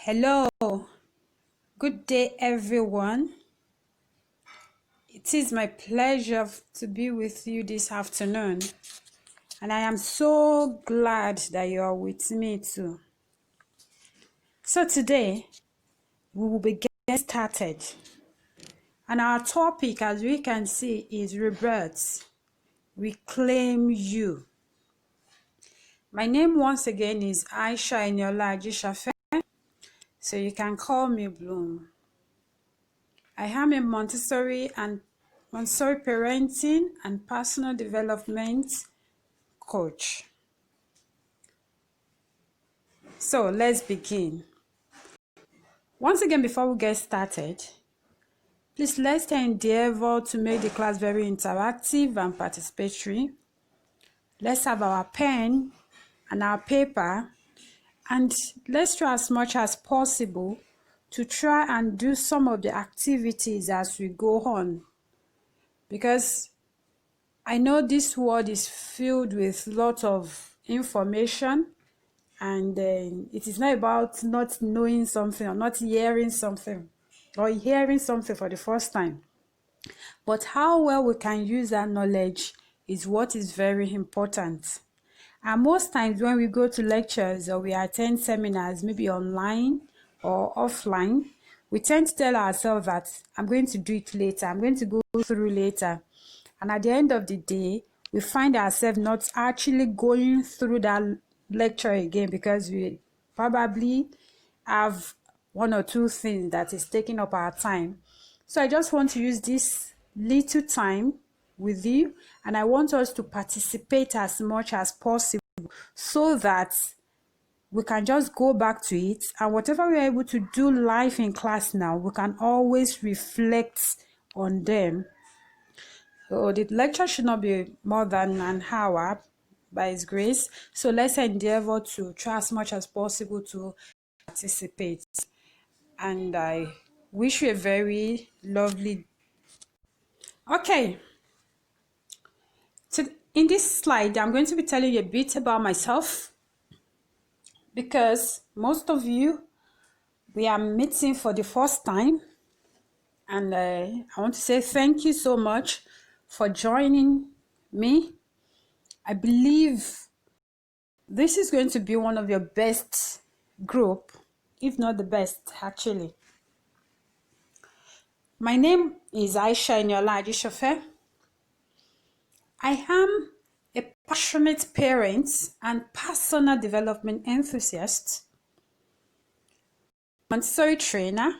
Hello, good day everyone. It is my pleasure to be with you this afternoon, and I am so glad that you are with me too. So today we will be getting started, and our topic, as we can see, is Rebirth Reclaim You. My name once again is Aisha Eniola Ajishafe, so you can call me Bloom. I am a Montessori parenting and personal development coach. So let's begin. Once again, before we get started, please let's endeavor to make the class very interactive and participatory. Let's have our pen and our paper, and let's try as much as possible to try and do some of the activities as we go on, because I know this world is filled with lots of information, and it is not about not knowing something or not hearing something or hearing something for the first time, but how well we can use that knowledge is what is very important. And most times when we go to lectures or we attend seminars, maybe online or offline, we tend to tell ourselves that I'm going to do it later, I'm going to go through later. And at the end of the day, we find ourselves not actually going through that lecture again because we probably have one or two things that is taking up our time. So I just want to use this little time with you, and I want us to participate as much as possible so that we can just go back to it, and whatever we're able to do live in class now, we can always reflect on them. So the lecture should not be more than an hour by His grace. So let's endeavor to try as much as possible to participate. And I wish you a very lovely. Okay. So in this slide, I'm going to be telling you a bit about myself, because most of you, we are meeting for the first time. And I want to say thank you so much for joining me. I believe this is going to be one of your best group, if not the best, actually. My name is Aisha Eniola Ajishafe. I am a passionate parent and personal development enthusiast, Montessori trainer.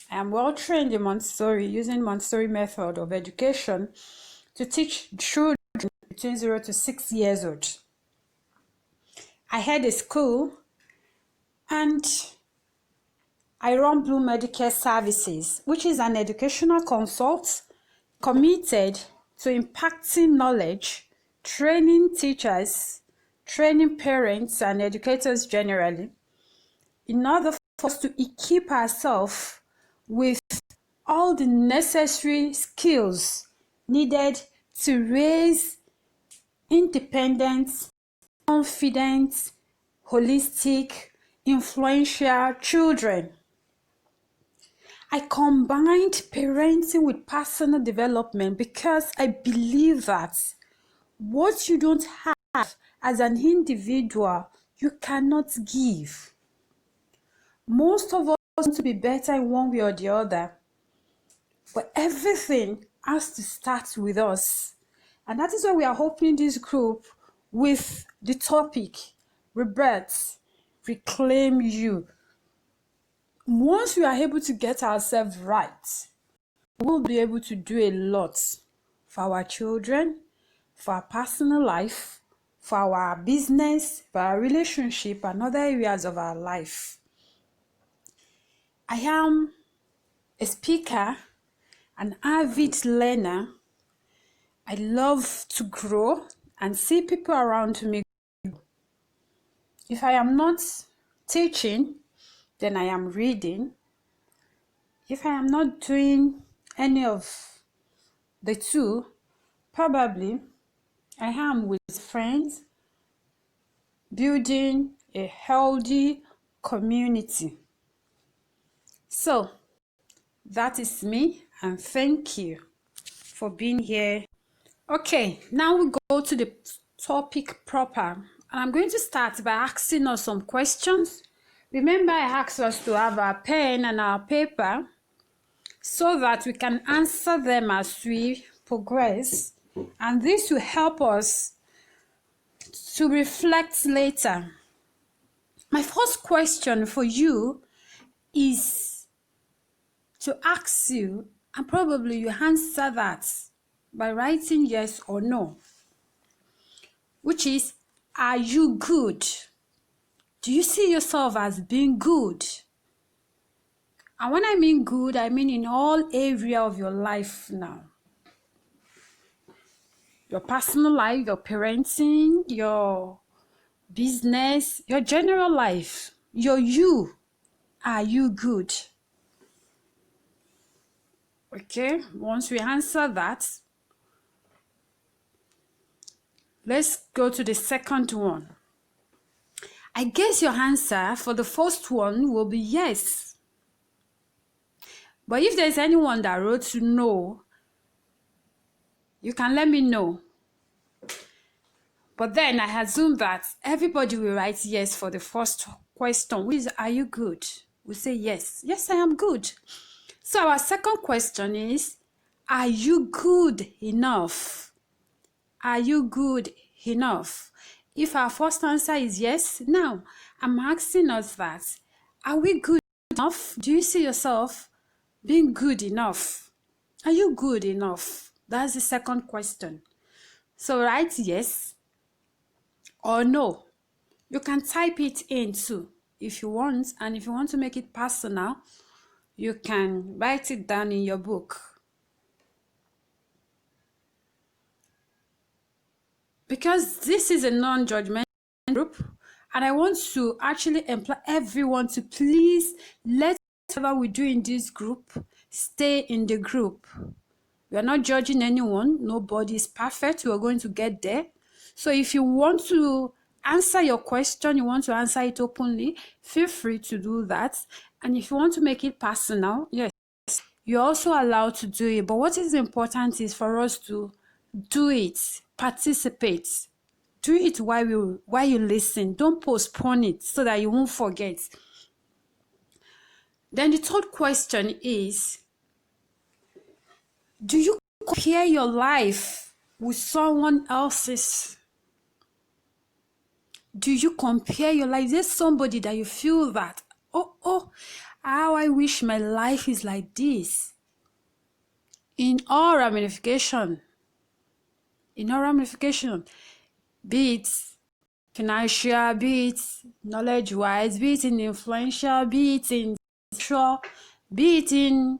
I am well trained in Montessori, using Montessori method of education to teach children between 0 to 6 years old. I head a school, and I run Bloom Medicare Services, which is an educational consult committed to impacting knowledge, training teachers, training parents and educators generally, in order for us to equip ourselves with all the necessary skills needed to raise independent, confident, holistic, influential children. I combined parenting with personal development because I believe that what you don't have as an individual, you cannot give. Most of us want to be better in one way or the other, but everything has to start with us. And that is why we are opening this group with the topic, Rebirth Reclaim You. Once we are able to get ourselves right, we'll be able to do a lot for our children, for our personal life, for our business, for our relationship, and other areas of our life. I am a speaker, an avid learner. I love to grow and see people around me. If I am not teaching, then I am reading. If I am not doing any of the two, probably I am with friends, building a healthy community. So that is me, and thank you for being here. Okay, now we go to the topic proper, and I'm going to start by asking us some questions. Remember, I asked us to have our pen and our paper so that we can answer them as we progress, and this will help us to reflect later. My first question for you is to ask you, and probably you answer that by writing yes or no, which is, are you good? Do you see yourself as being good? And when I mean good, I mean in all area of your life now. Your personal life, your parenting, your business, your general life, your you. Are you good? Okay, once we answer that, let's go to the second one. I guess your answer for the first one will be yes. But if there's anyone that wrote no, you can let me know. But then I assume that everybody will write yes for the first question, which is, are you good? We say yes. Yes, I am good. So our second question is, are you good enough? Are you good enough? If our first answer is yes, now I'm asking us that, are we good enough? Do you see yourself being good enough? Are you good enough? That's the second question. So write yes or no. You can type it in too if you want, and if you want to make it personal, you can write it down in your book. Because this is a non-judgmental group, and I want to actually employ everyone to please let whatever we do in this group stay in the group. We are not judging anyone. Nobody is perfect. We are going to get there. So if you want to answer your question, you want to answer it openly, feel free to do that. And if you want to make it personal, yes, you're also allowed to do it. But what is important is for us to do it, participate. Do it while you listen. Don't postpone it so that you won't forget. Then the third question is, do you compare your life with someone else's? Do you compare your life? Is there somebody that you feel that, how I wish my life is like this? In all ramification, be it financial, be it knowledge-wise, be it in influential, be it in sexual, be it in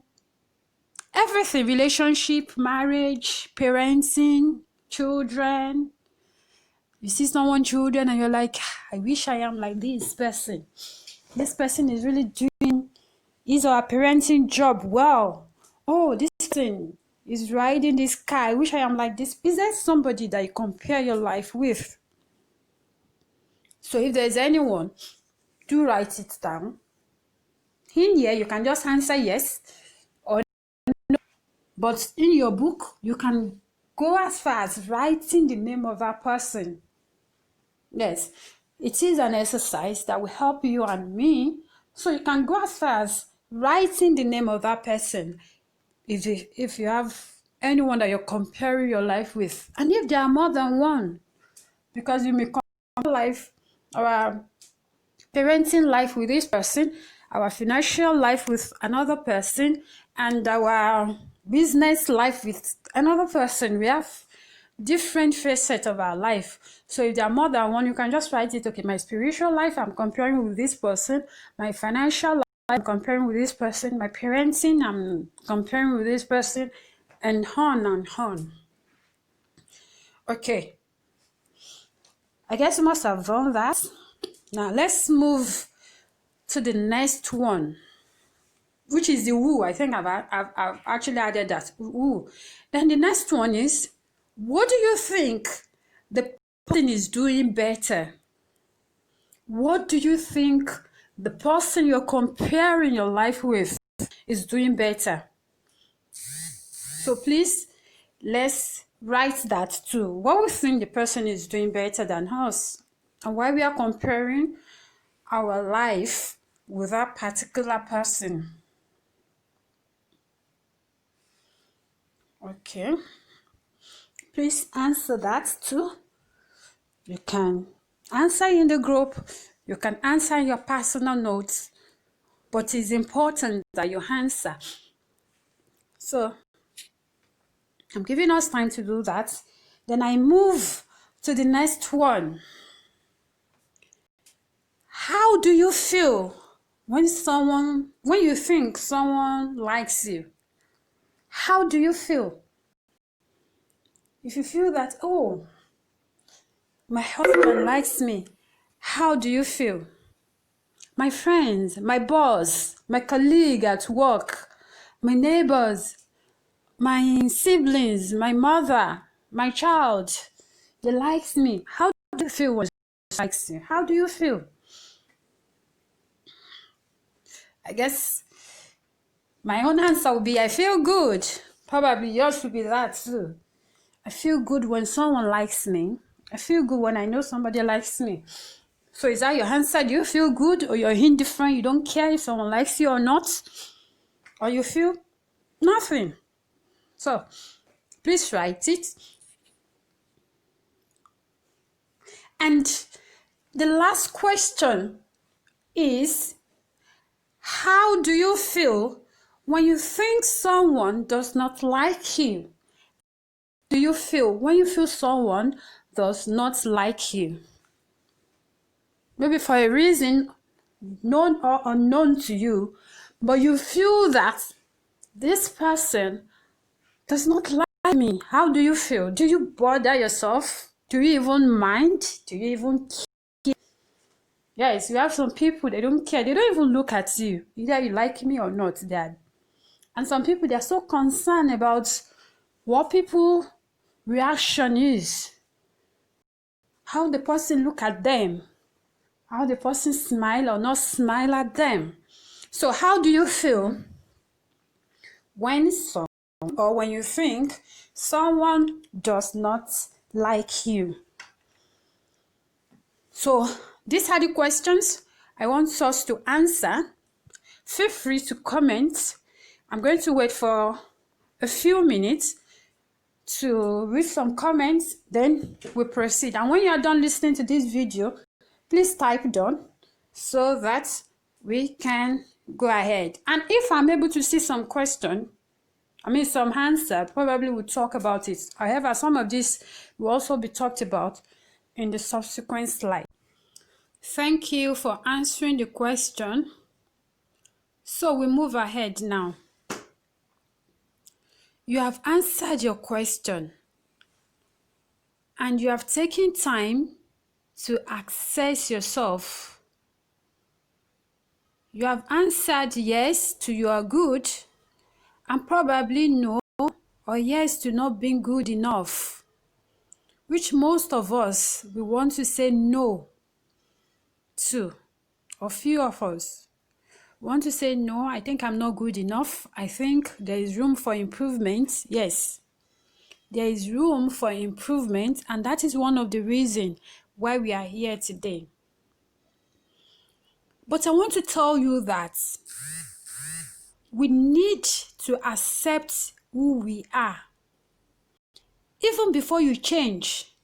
everything, relationship, marriage, parenting, children. You see someone, children, and you're like, I wish I am like this person. This person is really doing his or her parenting job well. Oh, this person is riding this car. I wish I am like this. Is there somebody that you compare your life with? So if there's anyone, do write it down. In here, you can just answer yes or no. But in your book, you can go as far as writing the name of that person. Yes, it is an exercise that will help you and me. So you can go as far as writing the name of that person if you have anyone that you're comparing your life with. And if there are more than one, because you may compare life, our parenting life with this person, our financial life with another person, and our business life with another person. We have different facets of our life. So if there are more than one, you can just write it. Okay, my spiritual life, I'm comparing with this person. My financial life, I'm comparing with this person. My parenting, I'm comparing with this person, and on and on. Okay, I guess you must have done that. Now let's move to the next one, which is the who. I think I've actually added that who. Then the next one is, what do you think the person is doing better? What do you think the person you're comparing your life with is doing better. So please, let's write that too. What we think the person is doing better than us, and why we are comparing our life with that particular person. Okay, please answer that too. You can answer in the group, you can answer in your personal notes, but it's important that you answer. So I'm giving us time to do that. Then I move to the next one. How do you feel when you think someone likes you? How do you feel? If you feel that, oh, my husband likes me, how do you feel? My friends, my boss, my colleague at work, my neighbors, my siblings, my mother, my child, they like me. How do you feel when someone likes you? How do you feel? I guess my own answer would be, I feel good. Probably yours would be that too. I feel good when someone likes me. I feel good when I know somebody likes me. So is that your answer? Do you feel good, or you're indifferent? You don't care if someone likes you or not? Or you feel nothing? So please write it. And the last question is, how do you feel when you think someone does not like you? Do you feel when you feel someone does not like you? Maybe for a reason known or unknown to you, but you feel that this person does not like me. How do you feel? Do you bother yourself? Do you even mind? Do you even care? Yes, you have some people, they don't care. They don't even look at you. Either you like me or not, Dad. And some people, they're so concerned about what people's reaction is. How the person look at them. How the person smile or not smile at them. So how do you feel when when you think someone does not like you? So these are the questions I want us to answer. Feel free to comment. I'm going to wait for a few minutes to read some comments, then we proceed. And when you are done listening to this video, please type done so that we can go ahead. And if I'm able to see some some answer, probably we'll talk about it. However, some of this will also be talked about in the subsequent slide. Thank you for answering the question. So we move ahead now. You have answered your question and you have taken time to assess yourself. You have answered yes to you are good and probably no or yes to not being good enough, which most of us, we want to say no to, or few of us want to say no, I think I'm not good enough. I think there is room for improvement. Yes, there is room for improvement, and that is one of the reasons why we are here today. But I want to tell you that we need to accept who we are. Even before you change,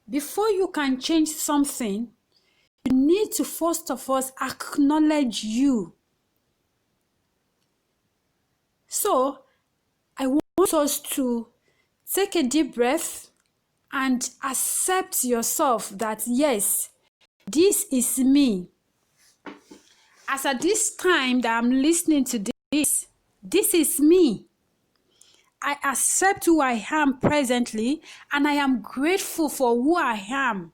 before you can change something, you need to first of all acknowledge you. So I want us to take a deep breath and accept yourself that yes, this is me. As at this time that I'm listening to this is me. I accept who I am presently, and I am grateful for who I am.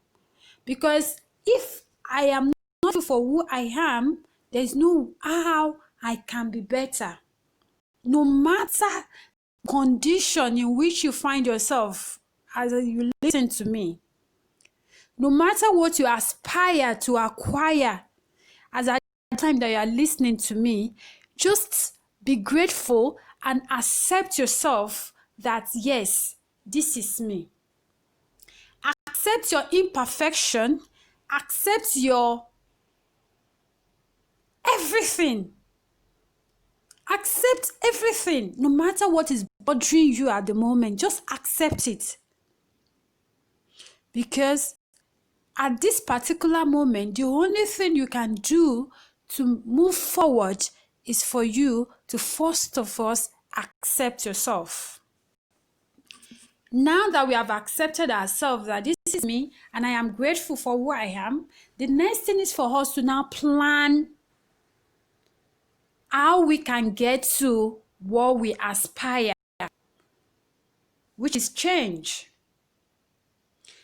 Because if I am not grateful for who I am, there's no how I can be better. No matter the condition in which you find yourself as you listen to me, no matter what you aspire to acquire, as at time that you are listening to me, just be grateful and accept yourself that, yes, this is me. Accept your imperfection. Accept your everything. Accept everything, no matter what is bothering you at the moment. Just accept it. Because at this particular moment, the only thing you can do to move forward is for you to first of all accept yourself. Now that we have accepted ourselves that this is me and I am grateful for who I am, the next thing is for us to now plan how we can get to what we aspire, which is change.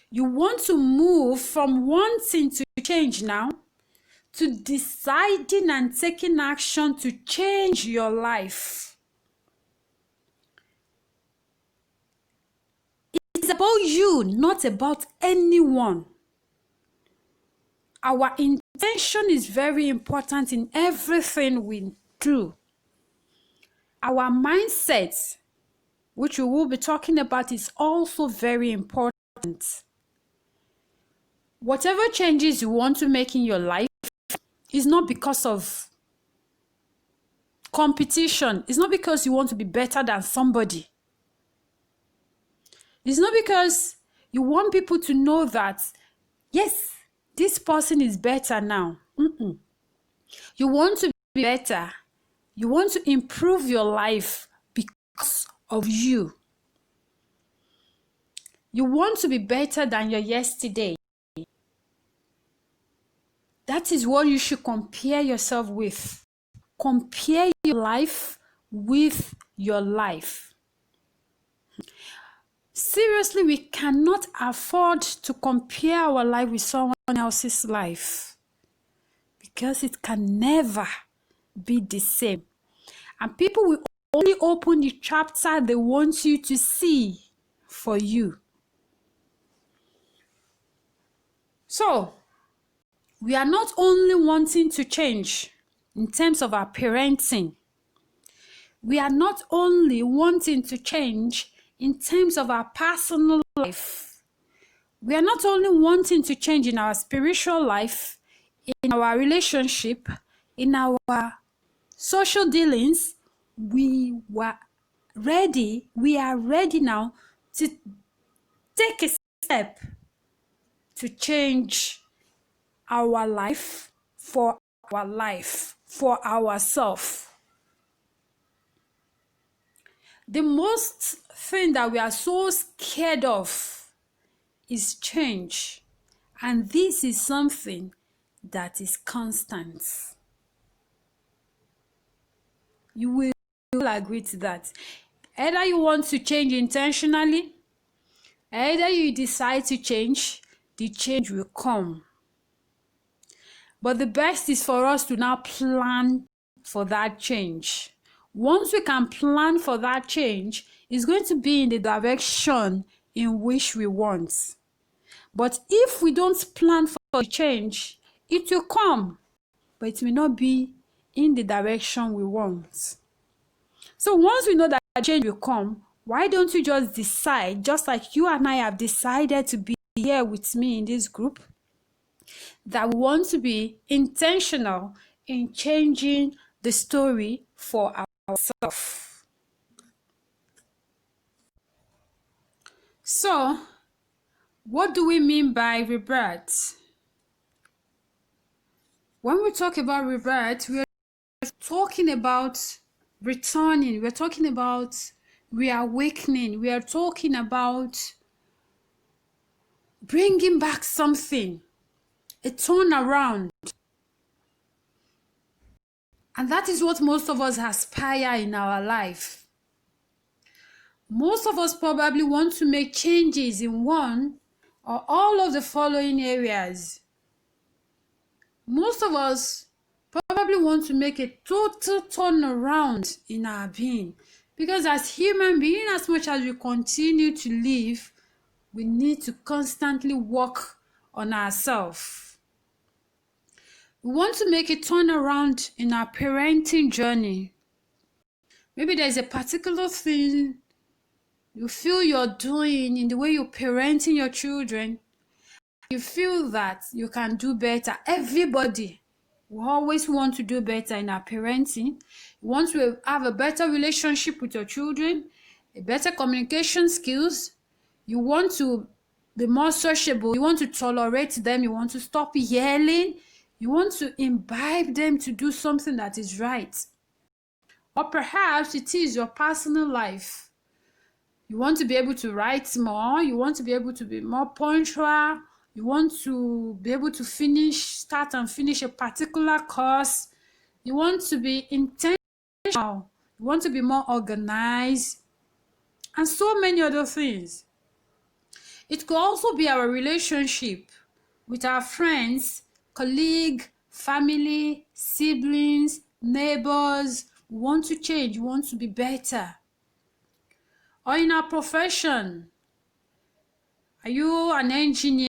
You want to move from wanting to change now to deciding and taking action to change your life. It's about you, not about anyone. Our intention is very important in everything we do. Our mindset, which we will be talking about, is also very important. Whatever changes you want to make in your life is not because of competition. It's not because you want to be better than somebody. It's not because you want people to know that, yes, this person is better now. You want to be better. You want to improve your life because of you. You want to be better than your yesterday. That is what you should compare yourself with. Compare your life with your life. Seriously, we cannot afford to compare our life with someone else's life because it can never be the same. And people will only open the chapter they want you to see for you. So, we are not only wanting to change in terms of our parenting. We are not only wanting to change in terms of our personal life. We are not only wanting to change in our spiritual life, in our relationship, in our social dealings. We are ready now to take a step to change our life, for ourselves. The most thing that we are so scared of is change. And this is something that is constant. You will agree to that. Either you want to change intentionally, either you decide to change, the change will come. But the best is for us to now plan for that change. Once we can plan for that change, it's going to be in the direction in which we want. But if we don't plan for the change, it will come, but it may not be in the direction we want. So once we know that change will come, why don't you just decide, just like you and I have decided to be here with me in this group, that we want to be intentional in changing the story for ourselves. So, what do we mean by rebirth? When we talk about rebirth, we are talking about returning, we're talking about reawakening, we are talking about bringing back something, a turnaround. And that is what most of us aspire in our life. Most of us probably want to make changes in one or all of the following areas. Most of us probably want to make a total turnaround in our being. Because as human beings, as much as we continue to live, we need to constantly work on ourselves. We want to make a turnaround in our parenting journey. Maybe there's a particular thing you feel you're doing in the way you're parenting your children. You feel that you can do better. Everybody will always want to do better in our parenting. You want to have a better relationship with your children, a better communication skills. You want to be more sociable. You want to tolerate them. You want to stop yelling. You want to imbibe them to do something that is right. Or perhaps it is your personal life. You want to be able to write more. You want to be able to be more punctual. You want to be able to start and finish a particular course. You want to be intentional. You want to be more organized. And so many other things. It could also be our relationship with our friends, colleagues, family, siblings, neighbors. We want to change. We want to be better. Or in our profession. Are you an engineer?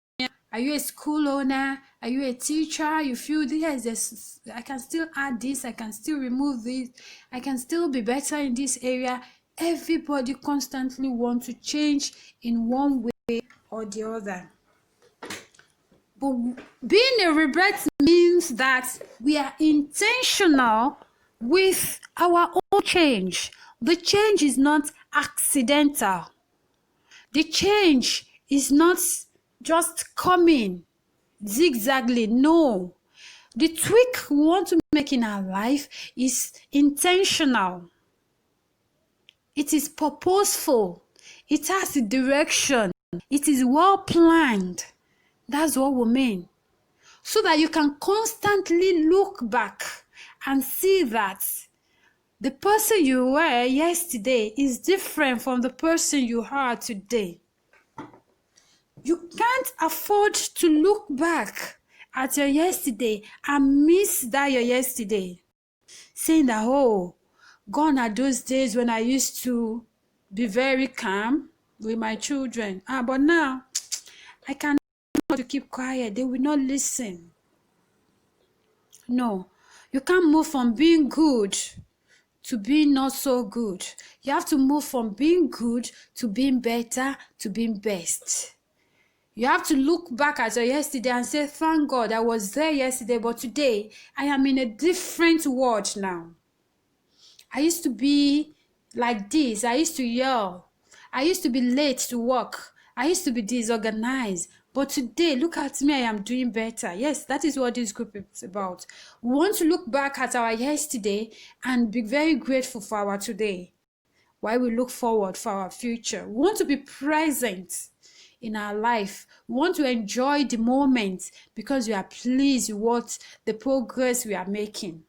Are you a school owner? Are you a teacher? You feel this, I can still add this, I can still remove this, I can still be better in this area. Everybody constantly wants to change in one way or the other. But being a rebirth means that we are intentional with our own change. The change is not accidental. The change is not just coming zigzagly. No. The tweak we want to make in our life is intentional. It is purposeful. It has a direction. It is well planned. That's what we mean. So that you can constantly look back and see that the person you were yesterday is different from the person you are today. You can't afford to look back at your yesterday and miss that your yesterday. Saying that, oh, gone are those days when I used to be very calm with my children. But now, I can't afford to keep quiet. They will not listen. No, you can't move from being good to being not so good. You have to move from being good to being better to being best. You have to look back at your yesterday and say, thank God I was there yesterday, but today I am in a different world now. I used to be like this. I used to yell. I used to be late to work. I used to be disorganized. But today, look at me, I am doing better. Yes, that is what this group is about. We want to look back at our yesterday and be very grateful for our today, while we look forward for our future. We want to be present in our life. We want to enjoy the moment because we are pleased with the progress we are making.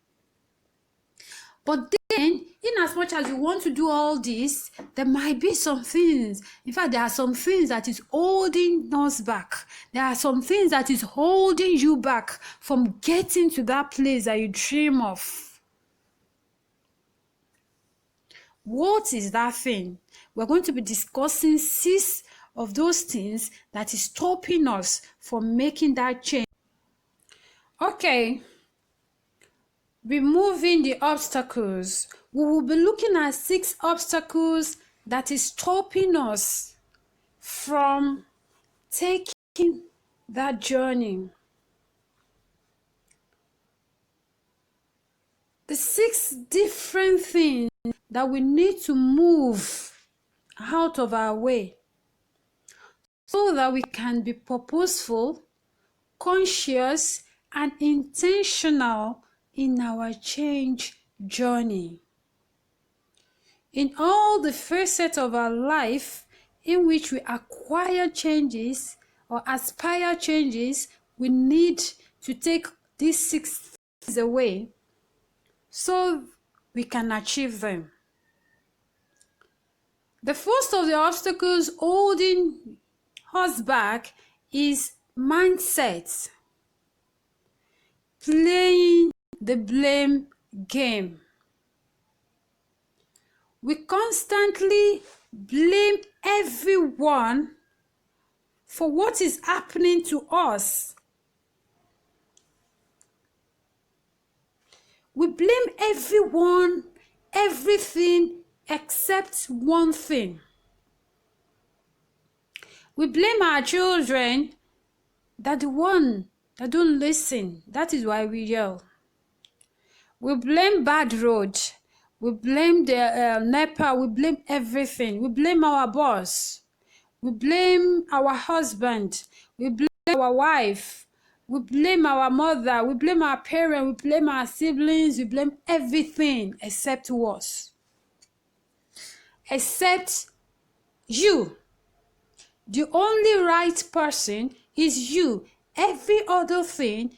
But then, in as much as you want to do all this, there might be some things. In fact, there are some things that is holding us back. There are some things that is holding you back from getting to that place that you dream of. What is that thing? We're going to be discussing 6 of those things that is stopping us from making that change. Okay. Removing the obstacles. We will be looking at 6 obstacles that is stopping us from taking that journey. The 6 different things that we need to move out of our way so that we can be purposeful, conscious, and intentional in our change journey. In all the facets of our life in which we acquire changes or aspire changes, we need to take these 6 things away so we can achieve them. The first of the obstacles holding us back is mindset. Playing the blame game. We constantly blame everyone for what is happening to us. We blame everyone, everything except one thing. We blame our children that the one that don't listen. That is why we yell. We blame bad road. We blame the NEPA. We blame everything. We blame our boss. We blame our husband. We blame our wife. We blame our mother. We blame our parents. We blame our siblings. We blame everything except us. Except you. The only right person is you. Every other thing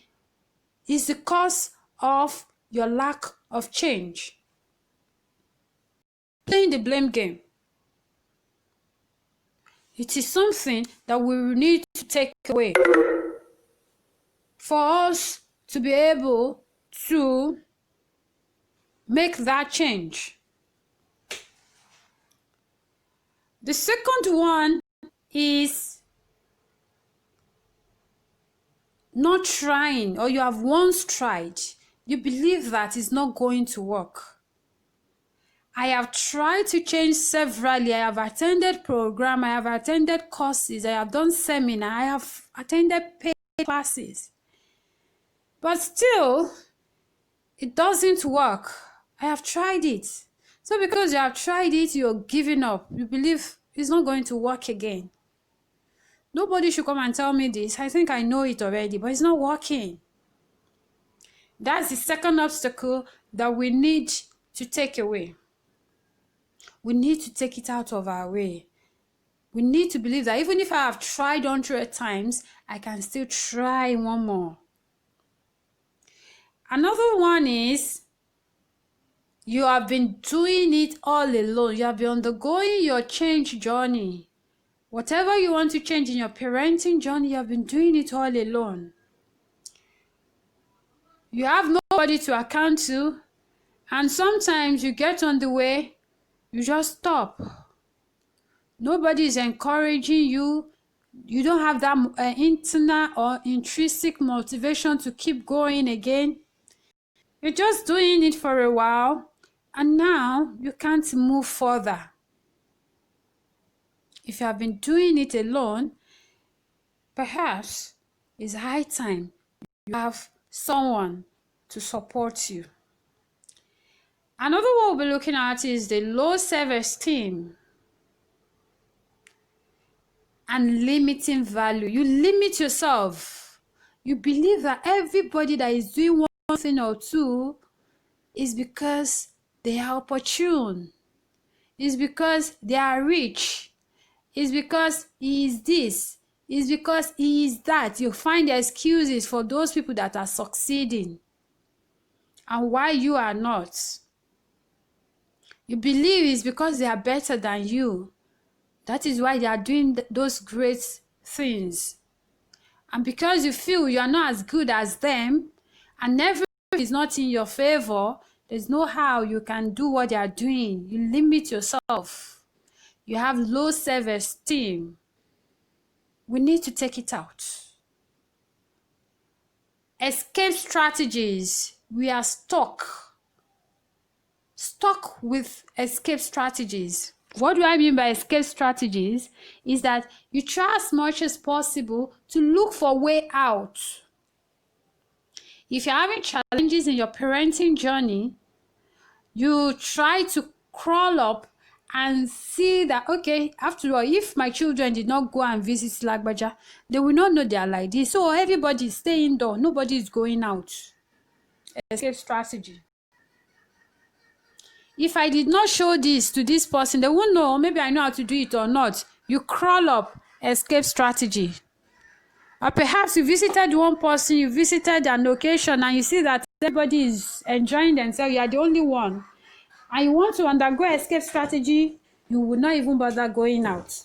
is the cause of your lack of change. Playing the blame game. It is something that we need to take away for us to be able to make that change. The second one is not trying, or you have once tried. You believe that it's not going to work. I have tried to change severally. I have attended programs, I have attended courses, I have done seminars, I have attended paid classes. But still, it doesn't work. I have tried it. So because you have tried it, you're giving up. You believe it's not going to work again. Nobody should come and tell me this. I think I know it already, but it's not working. That's the second obstacle that we need to take away. We need to take it out of our way. We need to believe that even if I have tried 100 times, I can still try one more. Another one is you have been doing it all alone. You have been undergoing your change journey. Whatever you want to change in your parenting journey, you have been doing it all alone. You have nobody to account to, and sometimes you get on the way, you just stop. Nobody is encouraging you. You don't have that internal or intrinsic motivation to keep going again. You're just doing it for a while, and now you can't move further. If you have been doing it alone, perhaps it's high time you have someone to support you. Another one we'll be looking at is the low self-esteem and limiting value. You limit yourself. You believe that everybody that is doing one thing or two is because they are opportune. It's because they are rich. It's because he is this. It's because he is that. You find excuses for those people that are succeeding and why you are not. You believe it's because they are better than you. That is why they are doing those great things. And because you feel you are not as good as them, and everything is not in your favor, there's no how you can do what they are doing. You limit yourself. You have low self-esteem. We need to take it out. Escape strategies. We are stuck with escape strategies. What do I mean by escape strategies? Is that you try as much as possible to look for a way out. If you're having challenges in your parenting journey, you try to crawl up and see that, okay, after all, if my children did not go and visit Lagbaja, they will not know they are like this. So everybody is staying indoors. Nobody is going out. Escape strategy. If I did not show this to this person, they won't know. Maybe I know how to do it or not. You crawl up. Escape strategy. Or perhaps you visited one person, you visited an occasion, and you see that everybody is enjoying themselves. You are the only one. And you want to undergo escape strategy, you will not even bother going out.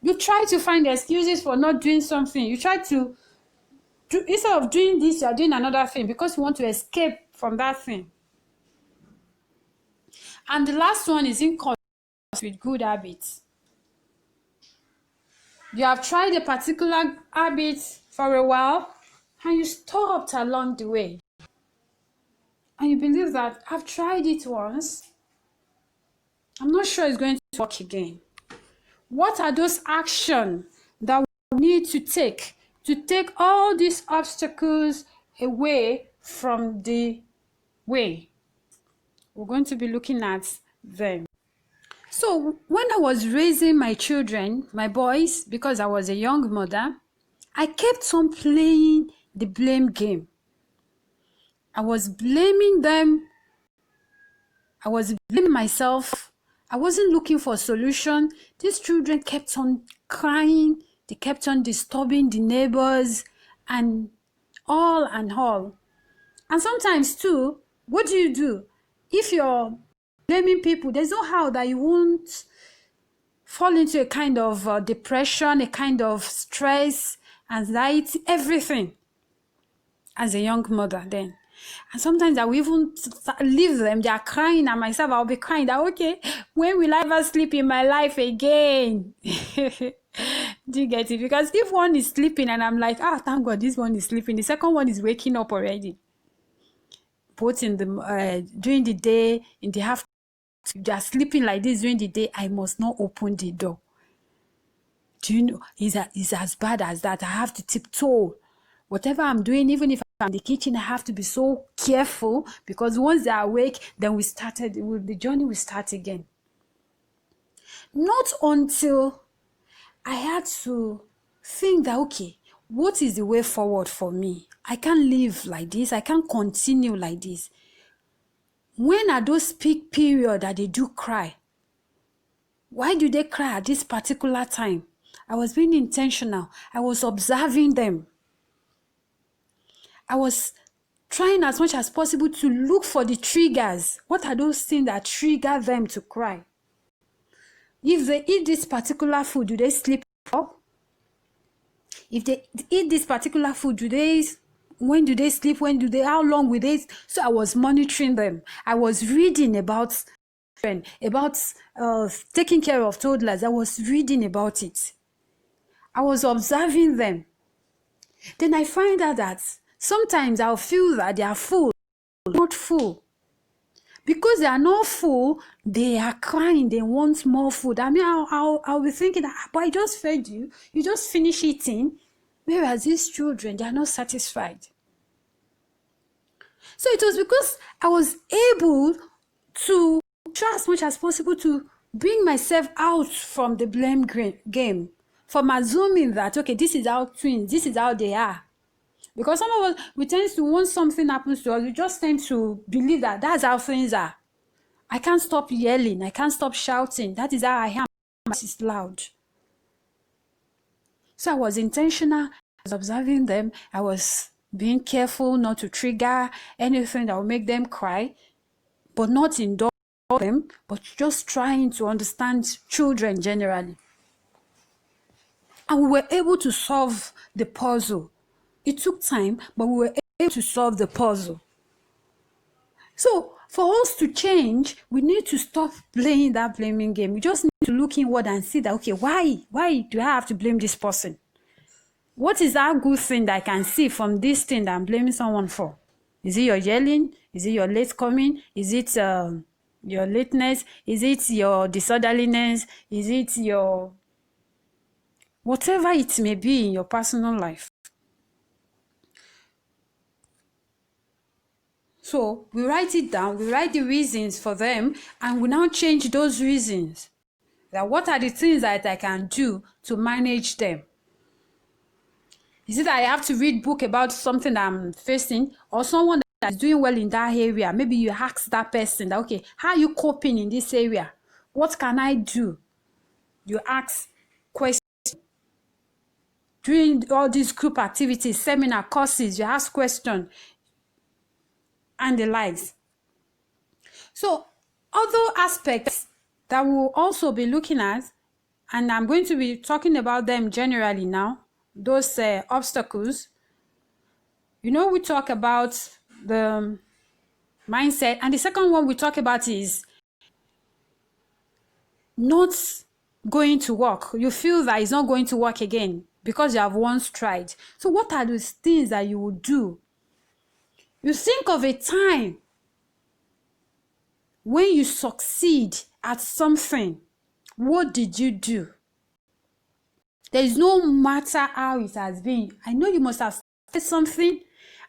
You try to find excuses for not doing something. You try to do, instead of doing this, you are doing another thing because you want to escape from that thing. And the last one is in contact with good habits. You have tried a particular habit for a while and you stopped along the way. and you believe that I've tried it once, I'm not sure it's going to work again. What are those actions that we need to take all these obstacles away from the way? We're going to be looking at them. So when I was raising my children, my boys, because I was a young mother, I kept on playing the blame game. I was blaming them. I was blaming myself. I wasn't looking for a solution. These children kept on crying. They kept on disturbing the neighbors and all and all. And sometimes too, what do? If you're blaming people, there's no how that you won't fall into a kind of depression, a kind of stress, anxiety, everything as a young mother then. And sometimes I will even leave them. They are crying, and myself, I'll be crying that, okay, when will I ever sleep in my life again? Do you get it? Because if one is sleeping and I'm like, thank God this one is sleeping, the second one is waking up already. Both in the during the day, in the afternoon, they are sleeping like this during the day, I must not open the door. Do you know, it's as bad as that. I have to tiptoe. Whatever I'm doing, even if I'm in the kitchen, I have to be so careful, because once they're awake, then the journey will start again. Not until I had to think that, okay, what is the way forward for me? I can't live like this. I can't continue like this. When are those peak periods that they do cry? Why do they cry at this particular time? I was being intentional. I was observing them. I was trying as much as possible to look for the triggers. What are those things that trigger them to cry? If they eat this particular food, do they sleep up? If they eat this particular food, when do they sleep? How long will they? So I was monitoring them. I was reading about taking care of toddlers. I was reading about it. I was observing them. Then I find out that sometimes I'll feel that they are full, not full. Because they are not full, they are crying, they want more food. I mean, I'll be thinking, but I just fed you, you just finished eating. Whereas these children, they are not satisfied. So it was because I was able to try as much as possible to bring myself out from the blame game, from assuming that, okay, this is how twins, this is how they are. Because some of us, we tend to, once something happens to us, we just tend to believe that that's how things are. I can't stop yelling. I can't stop shouting. That is how I am. It's loud. So I was intentional. I was observing them. I was being careful not to trigger anything that will make them cry, but not indulge them, but just trying to understand children generally. And we were able to solve the puzzle. It took time, but we were able to solve the puzzle. So for us to change, we need to stop playing that blaming game. We just need to look inward and see that, okay, why do I have to blame this person? What is that good thing that I can see from this thing that I'm blaming someone for? Is it your yelling? Is it your late coming? Is it your lateness? Is it your disorderliness? Is it your whatever it may be in your personal life? So we write it down, we write the reasons for them, and we now change those reasons. That what are the things that I can do to manage them? Is it that I have to read book about something that I'm facing, or someone that's doing well in that area? Maybe you ask that person that, okay, how are you coping in this area? What can I do? You ask questions. During all these group activities, seminar, courses, you ask questions and the likes. So other aspects that we'll also be looking at, and I'm going to be talking about them generally now, those obstacles. We talk about the mindset, and the second one we talk about is not going to work. You feel that it's not going to work again because you have once tried. So what are those things that you would do? You think of a time When you succeed at something, what did you do? There is no matter how it has been. I know you must have started something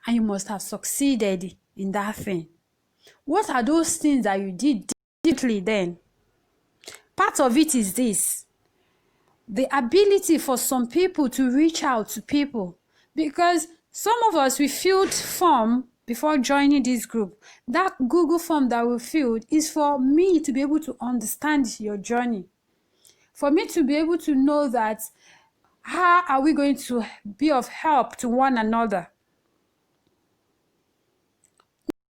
and you must have succeeded in that thing. What are those things that you did differently then? Part of it is this: the ability for some people to reach out to people. Because some of us, we filled form before joining this group. That Google form that we filled is for me to be able to understand your journey. For me to be able to know that how are we going to be of help to one another.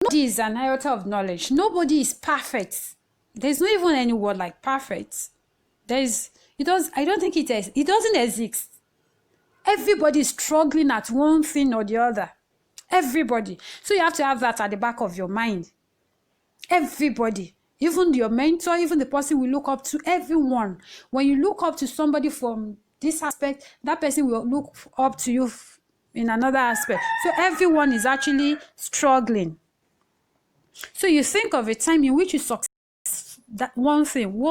Nobody is an iota of knowledge. Nobody is perfect. There's not even any word like perfect. I don't think it doesn't exist. Everybody is struggling at one thing or the other. Everybody. So you have to have that at the back of your mind. Everybody. Even your mentor, even the person we look up to, everyone. When you look up to somebody from this aspect, that person will look up to you in another aspect. So everyone is actually struggling. So you think of a time in which you succeed that one thing.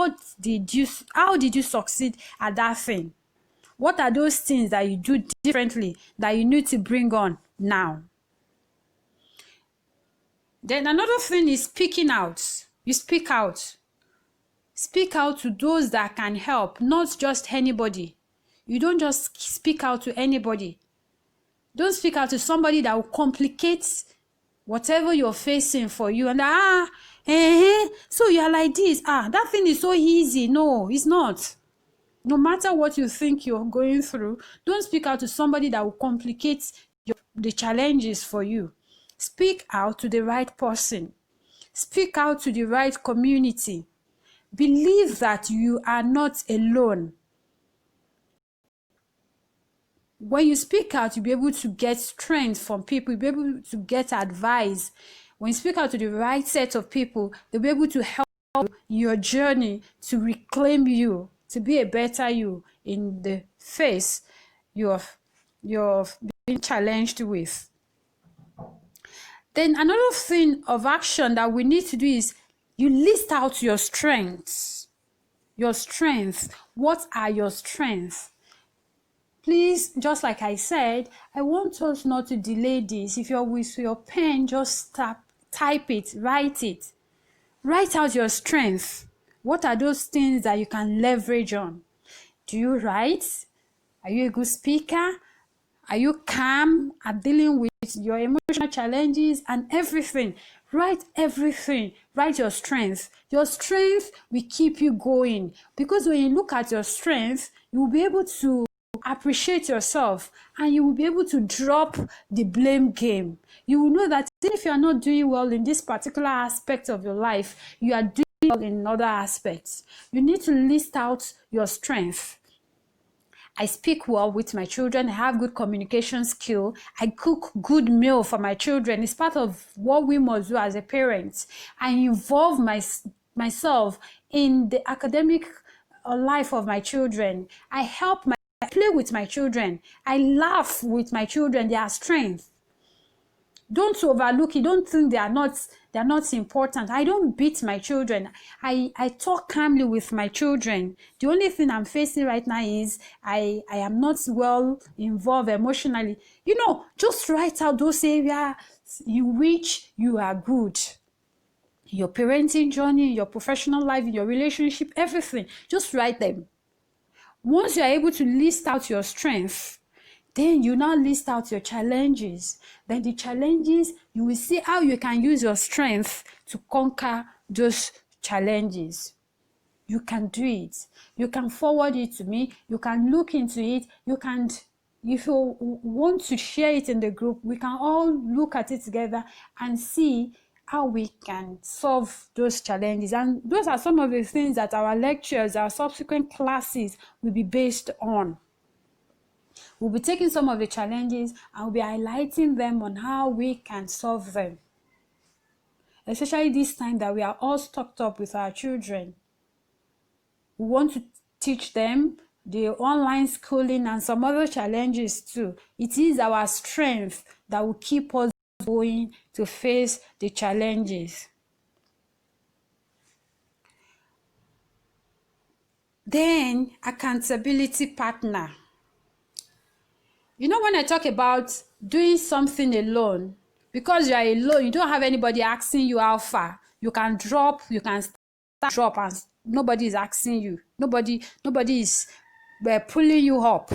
How did you succeed at that thing? What are those things that you do differently that you need to bring on now? Then another thing is speaking out. You speak out. Speak out to those that can help, not just anybody. You don't just speak out to anybody. Don't speak out to somebody that will complicate whatever you're facing for you. And so you're like this. That thing is so easy. No, it's not. No matter what you think you're going through, don't speak out to somebody that will complicate the challenges for you. Speak out to the right person. Speak out to the right community. Believe that you are not alone. When you speak out, you'll be able to get strength from people. You'll be able to get advice. When you speak out to the right set of people, they'll be able to help your journey to reclaim you, to be a better you in the face you're being challenged with. Then another thing of action that we need to do is you list out your strengths. Your strengths. What are your strengths? Please, just like I said, I want us not to delay this. If you're with your pen, just type it, write it. Write out your strengths. What are those things that you can leverage on? Do you write? Are you a good speaker? Are you calm at dealing with your emotional challenges and everything? Write everything. Write your strengths. Your strength will keep you going, because when you look at your strengths, you will be able to appreciate yourself and you will be able to drop the blame game. You will know that even if you are not doing well in this particular aspect of your life, you are doing well in other aspects. You need to list out your strengths. I speak well with my children. I have good communication skill. I cook good meal for my children. It's part of what we must do as a parent. I involve myself in the academic life of my children. I play with my children. I laugh with my children. Their strength. Don't overlook it. Don't think they are not important. I don't beat my children. I talk calmly with my children. The only thing I'm facing right now is I am not well involved emotionally. Just write out those areas in which you are good. Your parenting journey, your professional life, your relationship, everything. Just write them. Once you are able to list out your strengths, then you now list out your challenges. Then the challenges, you will see how you can use your strength to conquer those challenges. You can do it. You can forward it to me. You can look into it. If you want to share it in the group, we can all look at it together and see how we can solve those challenges. And those are some of the things that our lectures, our subsequent classes will be based on. We'll be taking some of the challenges and we'll be highlighting them on how we can solve them. Especially this time that we are all stocked up with our children. We want to teach them the online schooling and some other challenges too. It is our strength that will keep us going to face the challenges. Then accountability partner. You know, when I talk about doing something alone, because you are alone, you don't have anybody asking you how far. You can drop, you can start, drop, and nobody is asking you. Nobody is pulling you up.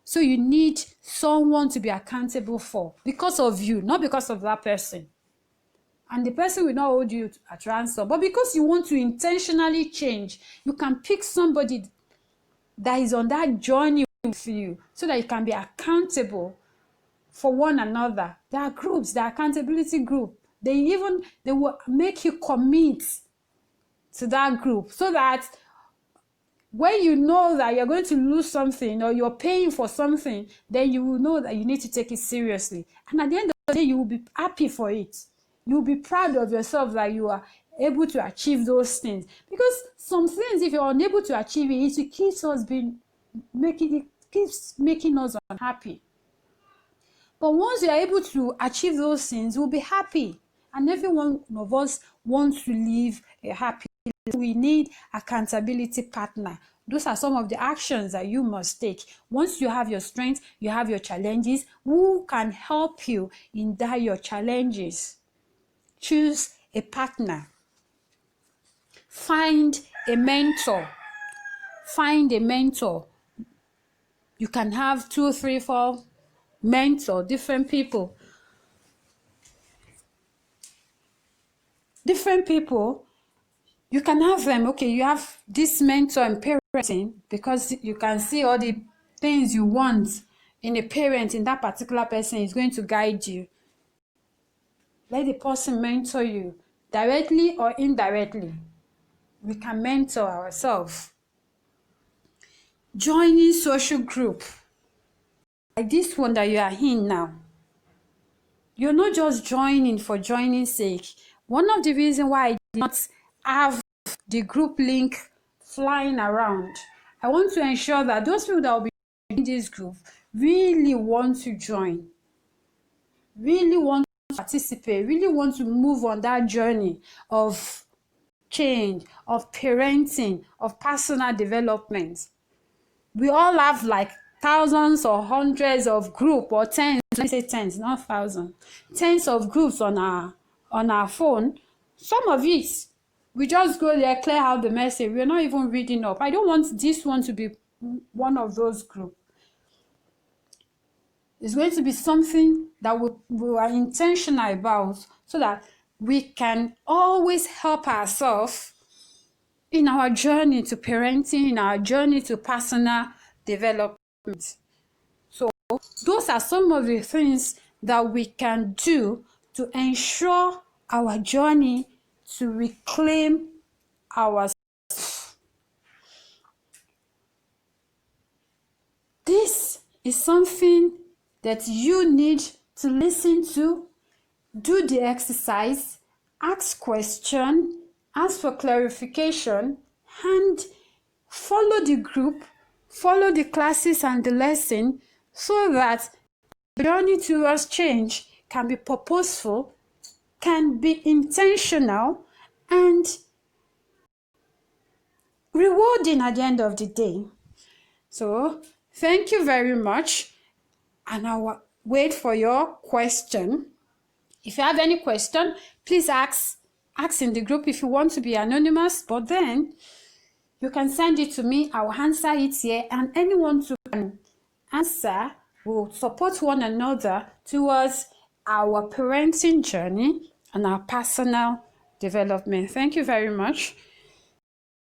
So you need someone to be accountable for, because of you, not because of that person. And the person will not hold you at ransom. But because you want to intentionally change, you can pick somebody that is on that journey with you, so that you can be accountable for one another. There are groups, there are accountability group. They will make you commit to that group, so that when you know that you're going to lose something or you're paying for something, then you will know that you need to take it seriously. And at the end of the day, you will be happy for it. You will be proud of yourself that you are able to achieve those things. Because some things, if you're unable to achieve it, it keeps making us unhappy. But once you are able to achieve those things, we'll be happy. And every one of us wants to live a happy life. We need accountability partner. Those are some of the actions that you must take. Once you have your strengths, you have your challenges, who can help you in that your challenges? Choose a partner. Find a mentor. Find a mentor. You can have 2, 3, 4 mentor, different people. You can have them. Okay, you have this mentor in parenting, because you can see all the things you want in a parent, in that particular person is going to guide you. Let the person mentor you, directly or indirectly. We can mentor ourselves. Joining social group, like this one that you are in now. You're not just joining for joining's sake. One of the reasons why I did not have the group link flying around, I want to ensure that those people that will be in this group really want to join, really want to participate, really want to move on that journey of change, of parenting, of personal development. We all have like thousands or hundreds of group, or tens, let me say tens, not thousands, tens of groups on our phone. Some of it, we just go there, clear out the message. We're not even reading up. I don't want this one to be one of those groups. It's going to be something that we are intentional about, so that we can always help ourselves in our journey to parenting, in our journey to personal development. So those are some of the things that we can do to ensure our journey to reclaim ourselves. This is something that you need to listen to, do the exercise, ask questions, ask for clarification, and follow the group, follow the classes and the lesson, so that the journey towards change can be purposeful, can be intentional, and rewarding at the end of the day. So thank you very much, and I'll wait for your question. If you have any question, please ask in the group if you want to be anonymous, but then you can send it to me. I will answer it here, and anyone who can answer will support one another towards our parenting journey and our personal development. Thank you very much.